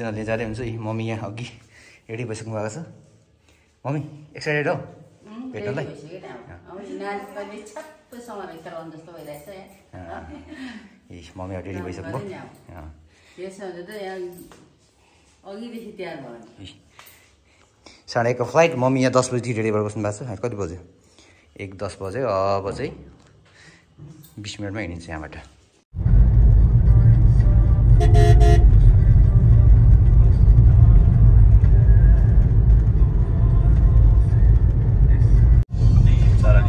नलिए जाँदै हुन्छ। मम्मी यहाँ अघि रेडी भइसक्नु भएको छ। मम्मी एक्साइटेड हो भेट्नलाई? मम्मी रेडी भइसक्नु साढे 1 को फ्लाइट। मम्मी यहाँ 10 बजी रेडी भएर बस्नु भएको छ। कति बज्यो? 1:10 बज्यो। अब चाहिँ 20 मिनटमा हिँडिन्छ यहाँबाट।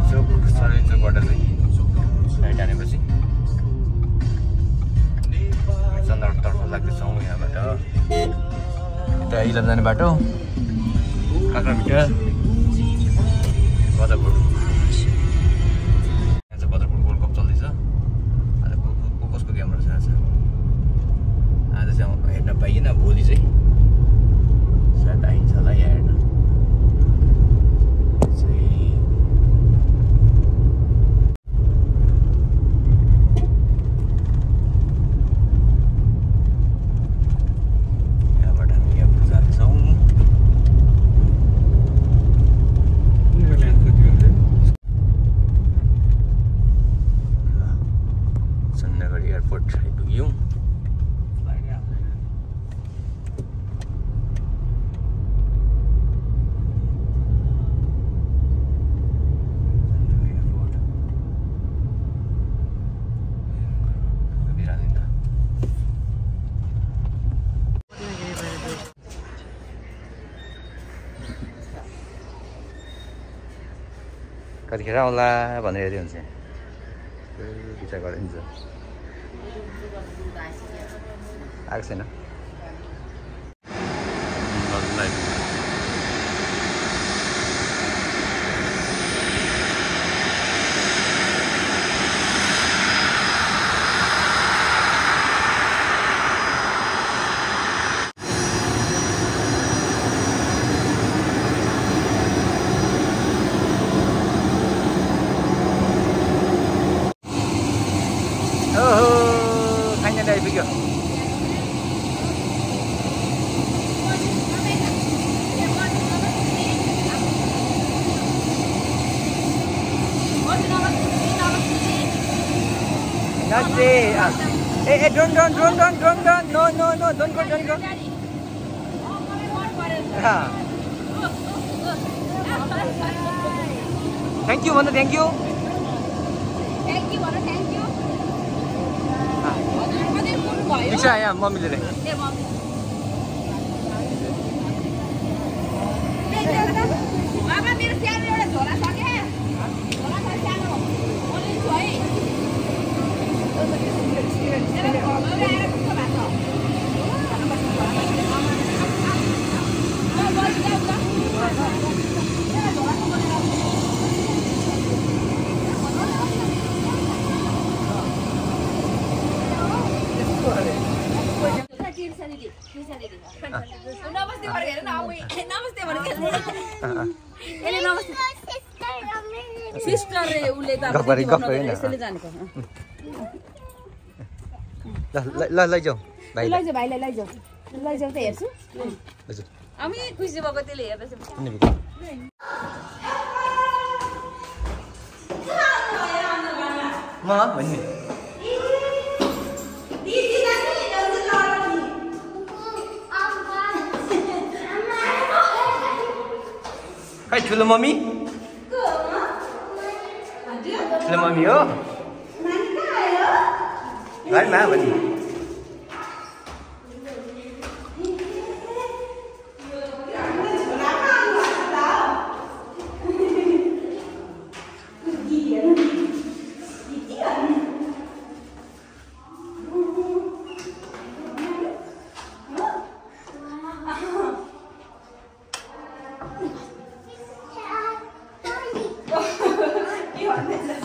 चौकबाट चाहिँ राइट हानेपछि चन्द्रतर्फ लाग्दैछौँ। यहाँबाट त्यहाँ इलाम जाने बाटो काँक्राभिटा बजारपुर। यहाँ चाहिँ बजारपुर वर्ल्ड कप चल्दैछ। आज कसको गेम रहेछ? आज चाहिँ हेर्न पाइएन। भोलि चाहिँ सायद आइन्छ होला यहाँ हेर्न। कतिखेर आउला भनेर हेऱ्यो हुन्छ। विचार गरिन्छ आएको छैन। Hey, don't, no, don't go. Thank you, Mona, thank you. Bisa ya, Mami dulu. Mama, मेरो सानो एउटा झोला छ के? झोला छ सानो. ओली छोई. लैजाऊ भाइलाई लैजाऊ त हेर्छु हामी खुसी भएको त्यसले हेर्दैछ म भन्ने खै ठुलो मम्मी हो घरमा भन्ने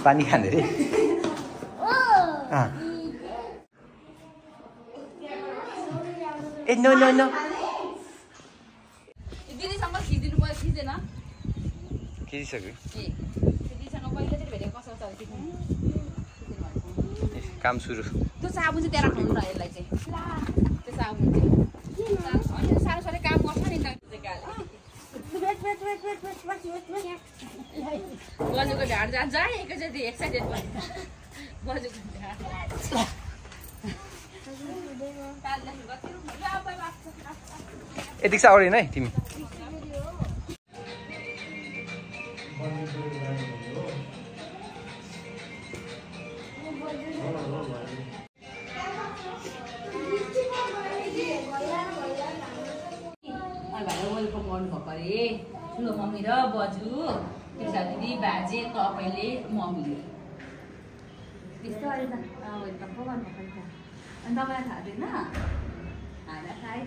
पानी खाने रे ए नो दिदीसँग खिच्दिनु पर्यो खिचेन खिचिसक्यो दिदीसँग पहिला चाहिँ भेटेको कसो छ काम सुरु त्यो साबुन चाहिँ त्यहाँ राख्नु न यसलाई चाहिँ सानो सानो काम गर्छ नि बजुको ढाड जान्छ एकैचोटि एक्साइटेड भयो बजुको ढाड यतिक चाहिँ आउँदैन है तिमी वेलकम गर्नुभएको अरे ठुलो मम्मी र बजु टिसा दिदी बाजे तपाईँले मम्मीले त्यस्तो अरे त वेलकम पो गर्नुभएको नि त अनि तपाईँलाई थाहा थिएन हाल्दा खाए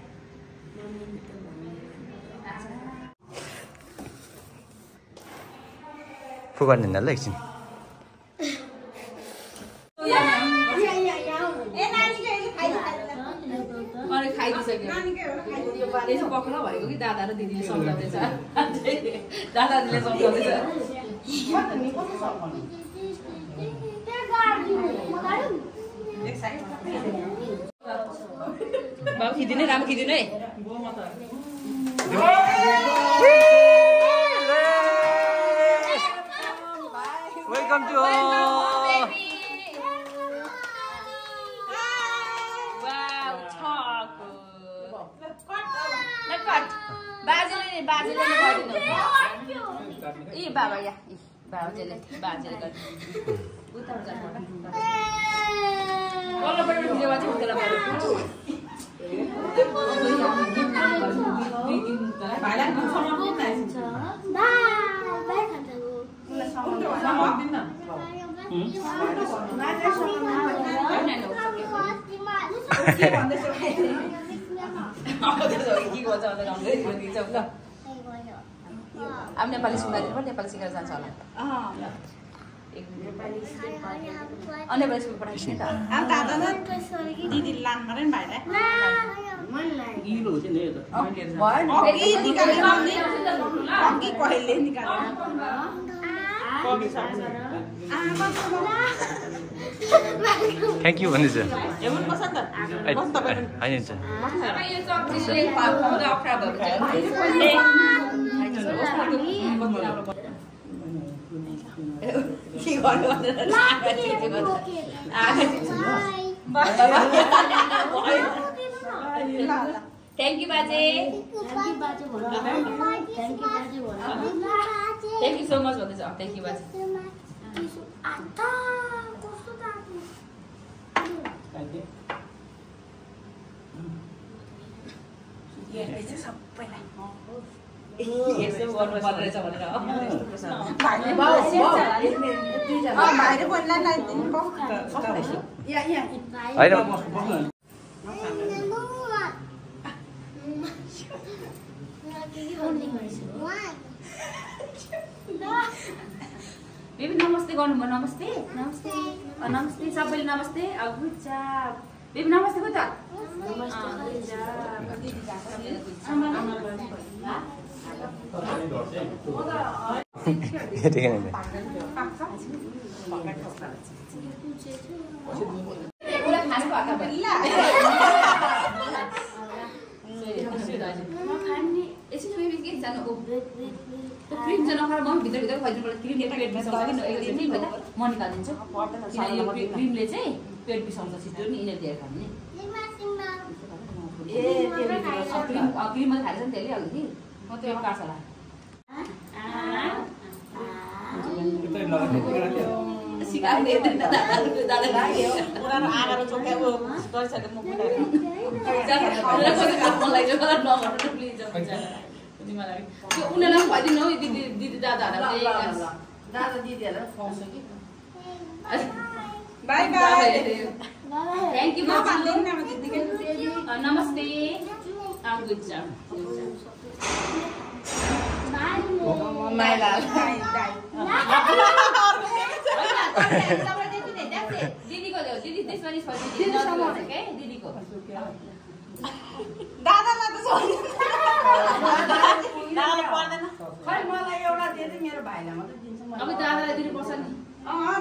फो गर्ने ल एकछिन खाइदिसक्यो पक्र भएको कि दादा र दिदीले सम्झाउँदैछ दादा दिदीले सम्झाउँदैछ बाबु खिदिनु राम्रो खिदिनु है वेलकम टु बाजेले गरिदिनु ए बाबा या बाजेले गरिदिनु पल्लोपट्टि भिडियोमा चाहिँ उता अब नेपाली सुनाइदिनु पनि नेपाली सिकेर जान्छ होला नेपाली स्कुल पठाइदिनु नि त दिदी लानु पर्यो नि थ्याङ्क यू भन्दैछ थ्याङ्क यू बाजे थ्याङ्क यू सो मच भन्दैछ थ्याङ्क यू बाजे बेबी नमस्ते गर्नुभयो नमस्ते नमस्ते नमस्ते सबैले नमस्ते गुड जब बेबी नमस्ते को त क्रिम चाहिँ नखाएर म भित्र खुवाइदिनुपर्छ क्रिमले पेट बिसाउँछ म निकालिदिन्छु किन यो क्रिमले चाहिँ पेट बिसाउँछ छिटो नि यिनीहरू दिएर खानु नि क्रिम मैले खाएछ नि त्यसले अलिकति म त्यो काट्छ होला उनीहरूलाई खुवाइदिनु हौ दिदी दिदी दादाहरूलाई दादा दिदीहरूलाई खुवाउँछ कि बाई बाई थ्याङ्क यू नमस्ते गुड जब दिदीको ल्याऊ दिदी त्यसमा नि दिदीको दादालाई त खै मलाई एउटा दिए चाहिँ मेरो भाइलाई मात्रै दिन्छ अब दादालाई दिनुपर्छ नि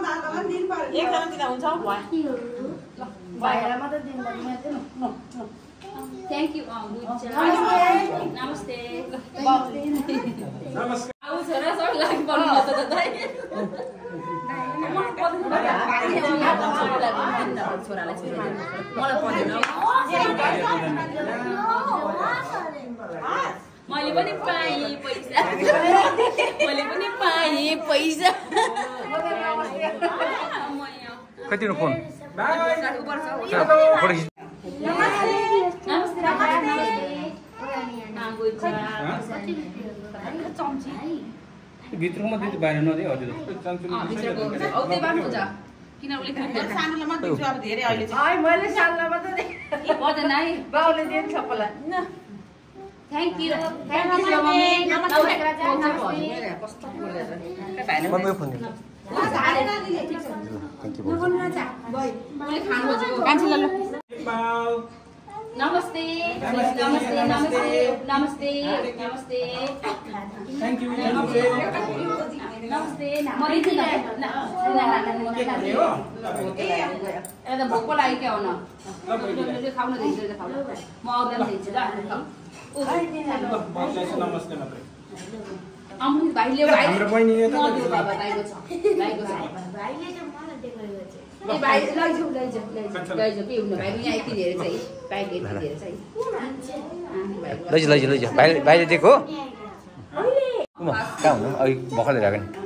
दादालाई दिनु पर्यो एकजना दिँदा हुन्छ भाइलाई मात्रै दिनु पर्यो थ्याङ्क यू नमस्ते आऊ छोरा सब लागि पर्नु त दाइ छोरालाई मलाई पर्दैन मैले पनि पाएँ पैसा कति फोन भित्रमा त्यति बाहिर नदिए हजुर मैले सालमा मात्रै पर्दैन है बाउले दिन्छ सबैलाई थ्याङ्क यू नमस्ते नमस्ते नमस्ते नमस्ते नमस्ते थ्याङ्क यू नमस्ते भोको लाग्यो क्या हुन खाउन दिन्छु म आउँदा दिन्छु ल भाइले लैजाऊ भाइले दिएको हो कहाँ हुनु अघि भर्खर ल्याएको नि